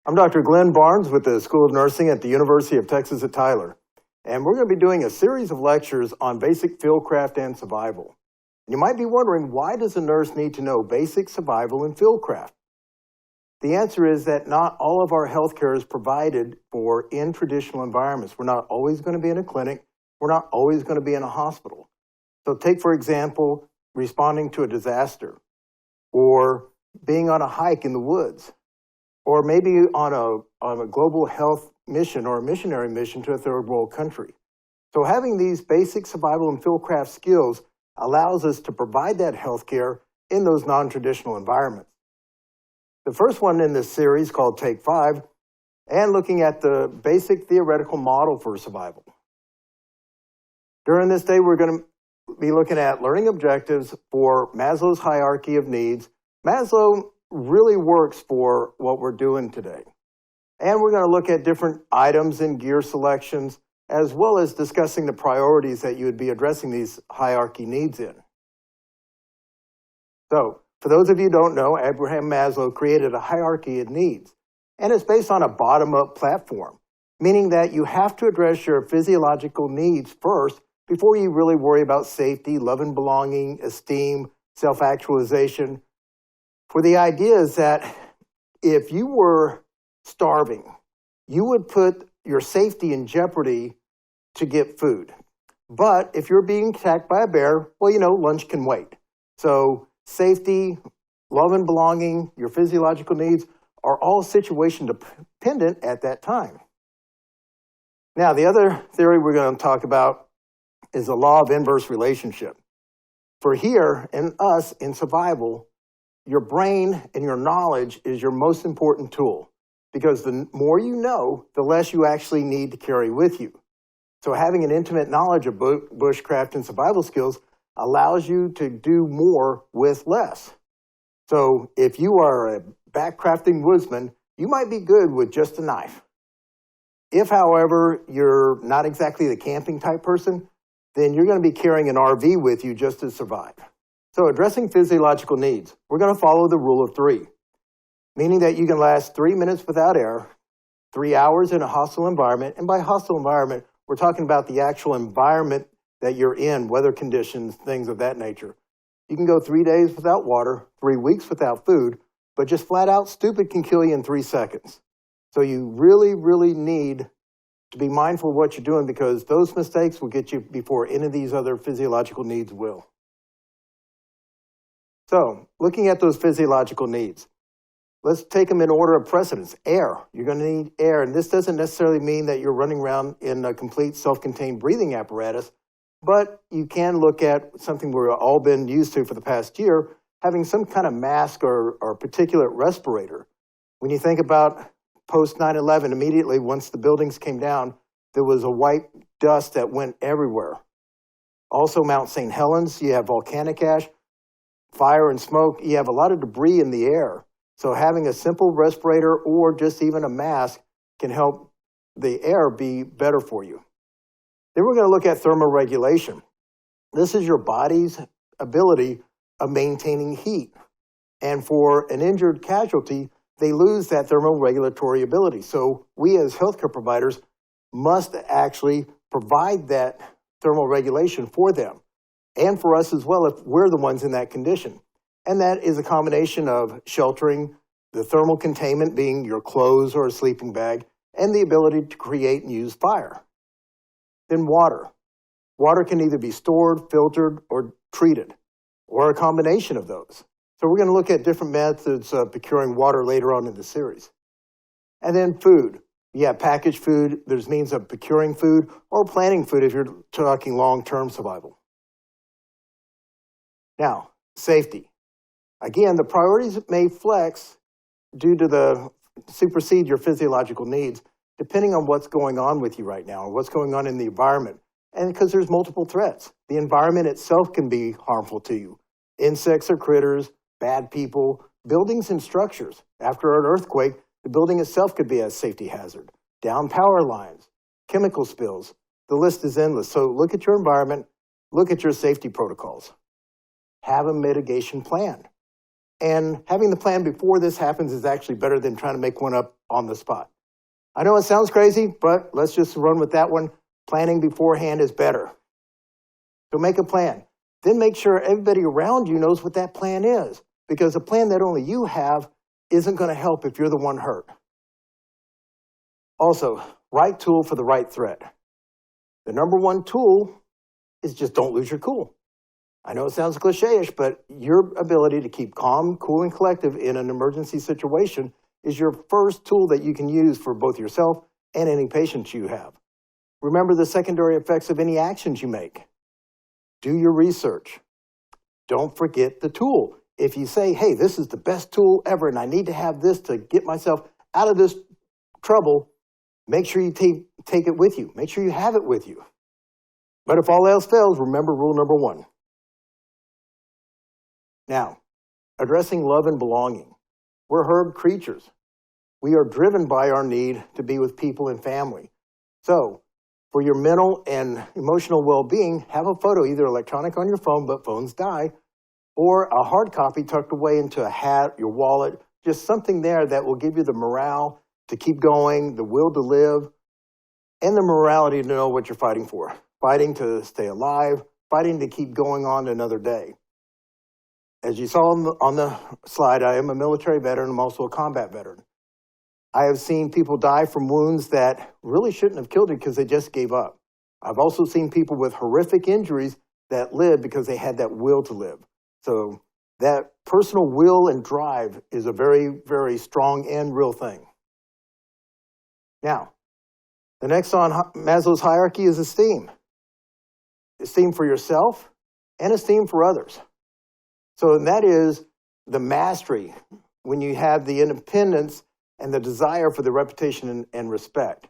I'm Dr. Glenn Barnes with the School of Nursing at the University of Texas at Tyler, and we're going to be doing a series of lectures on basic fieldcraft and survival. You might be wondering, why does a nurse need to know basic survival and fieldcraft? The answer is that not all of our healthcare is provided for in traditional environments. We're not always going to be in a clinic. We're not always going to be in a hospital. So take, for example, responding to a disaster, or being on a hike in the woods, or maybe on a global health mission or a missionary mission to a third world country. So having these basic survival and fieldcraft skills allows us to provide that healthcare in those non-traditional environments. The first one in this series, called Take 5, and looking at the basic theoretical model for survival. During this day, we're going to be looking at learning objectives for Maslow's hierarchy of needs. Maslow really works for what we're doing today. And we're going to look at different items and gear selections, as well as discussing the priorities that you would be addressing these hierarchy needs in. So, for those of you who don't know, Abraham Maslow created a hierarchy of needs, and it's based on a bottom-up platform, meaning that you have to address your physiological needs first before you really worry about safety, love and belonging, esteem, self-actualization. For the idea is that if you were starving, you would put your safety in jeopardy to get food. But if you're being attacked by a bear, well, you know, lunch can wait. So safety, love and belonging, your physiological needs are all situation dependent at that time. Now, the other theory we're going to talk about is the law of inverse relationship. For here, in us, in survival, your brain and your knowledge is your most important tool, because the more you know, the less you actually need to carry with you. So having an intimate knowledge of bushcraft and survival skills allows you to do more with less. So if you are a backcrafting woodsman, you might be good with just a knife. If, however, you're not exactly the camping type person, then you're going to be carrying an RV with you just to survive. So addressing physiological needs, we're going to follow the rule of 3, meaning that you can last 3 minutes without air, 3 hours in a hostile environment, and by hostile environment, we're talking about the actual environment that you're in, weather conditions, things of that nature. You can go 3 days without water, 3 weeks without food, but just flat out stupid can kill you in 3 seconds. So you really, really need to be mindful of what you're doing, because those mistakes will get you before any of these other physiological needs will. So, looking at those physiological needs, let's take them in order of precedence. Air. You're going to need air, and this doesn't necessarily mean that you're running around in a complete self-contained breathing apparatus, but you can look at something we've all been used to for the past year, having some kind of mask or particulate respirator. When you think about post 9/11, immediately once the buildings came down, there was a white dust that went everywhere. Also, Mount St. Helens, you have volcanic ash, fire and smoke, you have a lot of debris in the air. So having a simple respirator or just even a mask can help the air be better for you. Then we're going to look at thermoregulation. This is your body's ability of maintaining heat. And for an injured casualty, they lose that thermoregulatory ability. So we as healthcare providers must actually provide that thermoregulation for them, and for us as well if we're the ones in that condition. And that is a combination of sheltering, the thermal containment being your clothes or a sleeping bag, and the ability to create and use fire. Then water. Water can either be stored, filtered, or treated, or a combination of those. So we're going to look at different methods of procuring water later on in the series. And then food. You have packaged food. There's means of procuring food or planning food if you're talking long-term survival. Now, safety. Again, the priorities may flex due to the supersede your physiological needs, depending on what's going on with you right now or what's going on in the environment. And because there's multiple threats. The environment itself can be harmful to you. Insects or critters, bad people, buildings and structures. After an earthquake, the building itself could be a safety hazard. Down power lines, chemical spills. The list is endless. So look at your environment, look at your safety protocols. Have a mitigation plan. And having the plan before this happens is actually better than trying to make one up on the spot. I know it sounds crazy, but let's just run with that one. Planning beforehand is better. So make a plan. Then make sure everybody around you knows what that plan is, because a plan that only you have isn't going to help if you're the one hurt. Also, right tool for the right threat. The number one tool is just don't lose your cool. I know it sounds cliche-ish, but your ability to keep calm, cool, and collective in an emergency situation is your first tool that you can use for both yourself and any patients you have. Remember the secondary effects of any actions you make. Do your research. Don't forget the tool. If you say, hey, this is the best tool ever and I need to have this to get myself out of this trouble, make sure you take it with you. Make sure you have it with you. But if all else fails, remember rule number 1. Now, addressing love and belonging. We're herd creatures. We are driven by our need to be with people and family. So, for your mental and emotional well-being, have a photo, either electronic on your phone, but phones die, or a hard copy tucked away into a hat, your wallet, just something there that will give you the morale to keep going, the will to live, and the morality to know what you're fighting for. Fighting to stay alive, fighting to keep going on another day. As you saw on the slide, I am a military veteran. I'm also a combat veteran. I have seen people die from wounds that really shouldn't have killed them because they just gave up. I've also seen people with horrific injuries that lived because they had that will to live. So that personal will and drive is a very, very strong and real thing. Now, the next on Maslow's hierarchy is esteem. Esteem for yourself and esteem for others. So that is the mastery when you have the independence and the desire for the reputation and respect.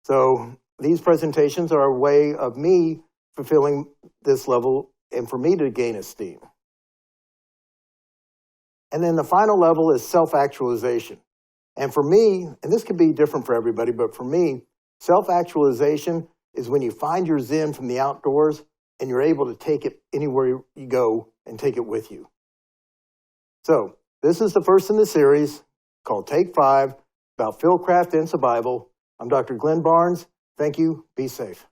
So these presentations are a way of me fulfilling this level and for me to gain esteem. And then the final level is self-actualization. And for me, and this could be different for everybody, but for me, self-actualization is when you find your zen from the outdoors and you're able to take it anywhere you go and take it with you. So this is the first in the series called Take 5 about fieldcraft and survival. I'm Dr. Glenn Barnes. Thank you. Be safe.